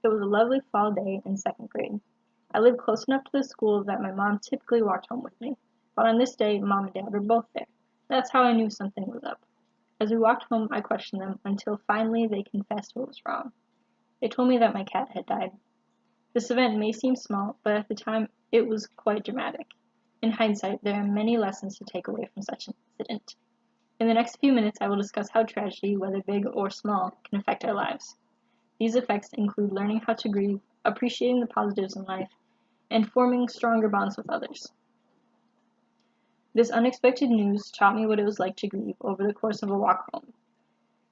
It was a lovely fall day in second grade. I lived close enough to the school that my mom typically walked home with me, but on this day, Mom and Dad were both there. That's how I knew something was up. As we walked home, I questioned them until finally they confessed what was wrong. They told me that my cat had died. This event may seem small, but at the time it was quite dramatic. In hindsight, there are many lessons to take away from such an incident. In the next few minutes, I will discuss how tragedy, whether big or small, can affect our lives. These effects include learning how to grieve, appreciating the positives in life, and forming stronger bonds with others. This unexpected news taught me what it was like to grieve over the course of a walk home.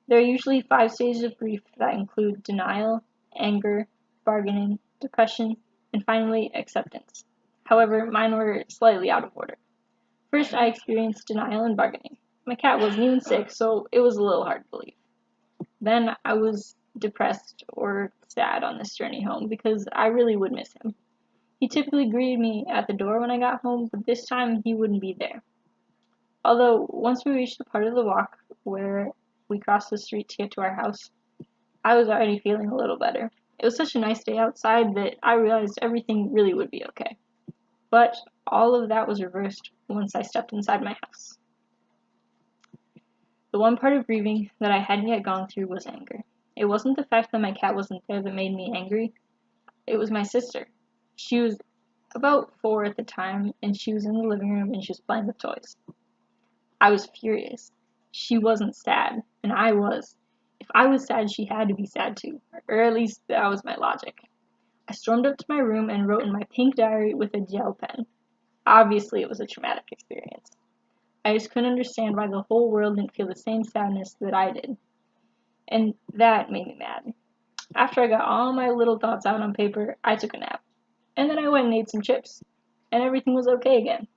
There are usually 5 stages of grief that include denial, anger, bargaining, depression, and finally acceptance. However, mine were slightly out of order. First, I experienced denial and bargaining. My cat wasn't even sick, so it was a little hard to believe. Then I was depressed or sad on this journey home because I really would miss him. He typically greeted me at the door when I got home, but this time he wouldn't be there. Although, once we reached the part of the walk where we crossed the street to get to our house, I was already feeling a little better. It was such a nice day outside that I realized everything really would be okay. But all of that was reversed once I stepped inside my house. The one part of grieving that I hadn't yet gone through was anger. It wasn't the fact that my cat wasn't there that made me angry. It was my sister. She was about 4 at the time, and she was in the living room and she was playing with toys. I was furious. She wasn't sad, and I was. If I was sad, she had to be sad too, or at least that was my logic. I stormed up to my room and wrote in my pink diary with a gel pen. Obviously, it was a traumatic experience. I just couldn't understand why the whole world didn't feel the same sadness that I did, and that made me mad. After I got all my little thoughts out on paper, I took a nap, and then I went and ate some chips, and everything was okay again.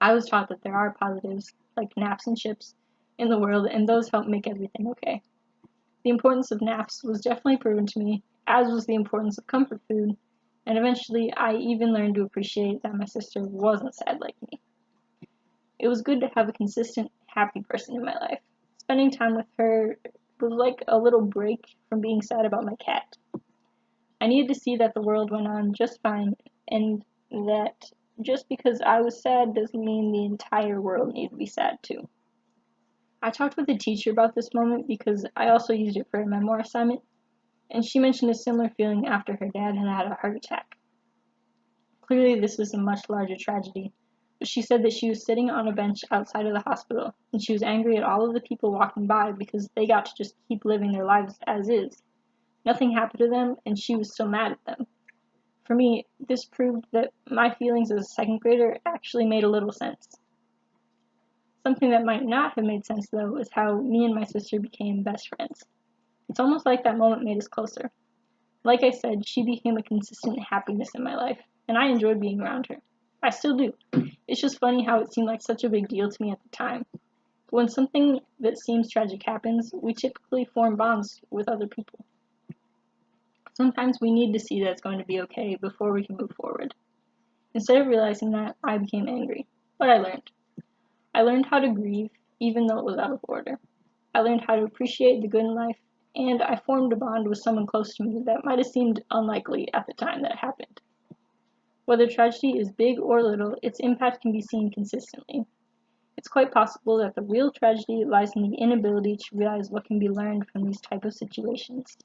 I was taught that there are positives, like naps and chips, in the world, and those help make everything okay. The importance of naps was definitely proven to me, as was the importance of comfort food, and eventually I even learned to appreciate that my sister wasn't sad like me. It was good to have a consistent, happy person in my life. Spending time with her was like a little break from being sad about my cat. I needed to see that the world went on just fine, and that just because I was sad doesn't mean the entire world needed to be sad too. I talked with a teacher about this moment because I also used it for a memoir assignment, and she mentioned a similar feeling after her dad had had a heart attack. Clearly, this was a much larger tragedy, but she said that she was sitting on a bench outside of the hospital, and she was angry at all of the people walking by because they got to just keep living their lives as is. Nothing happened to them, and she was still mad at them. For me, this proved that my feelings as a second grader actually made a little sense. Something that might not have made sense, though, is how me and my sister became best friends. It's almost like that moment made us closer. Like I said, she became a consistent happiness in my life, and I enjoyed being around her. I still do. It's just funny how it seemed like such a big deal to me at the time. But when something that seems tragic happens, we typically form bonds with other people. Sometimes we need to see that it's going to be okay before we can move forward. Instead of realizing that, I became angry. But I learned. I learned how to grieve, even though it was out of order. I learned how to appreciate the good in life, and I formed a bond with someone close to me that might have seemed unlikely at the time that it happened. Whether tragedy is big or little, its impact can be seen consistently. It's quite possible that the real tragedy lies in the inability to realize what can be learned from these type of situations.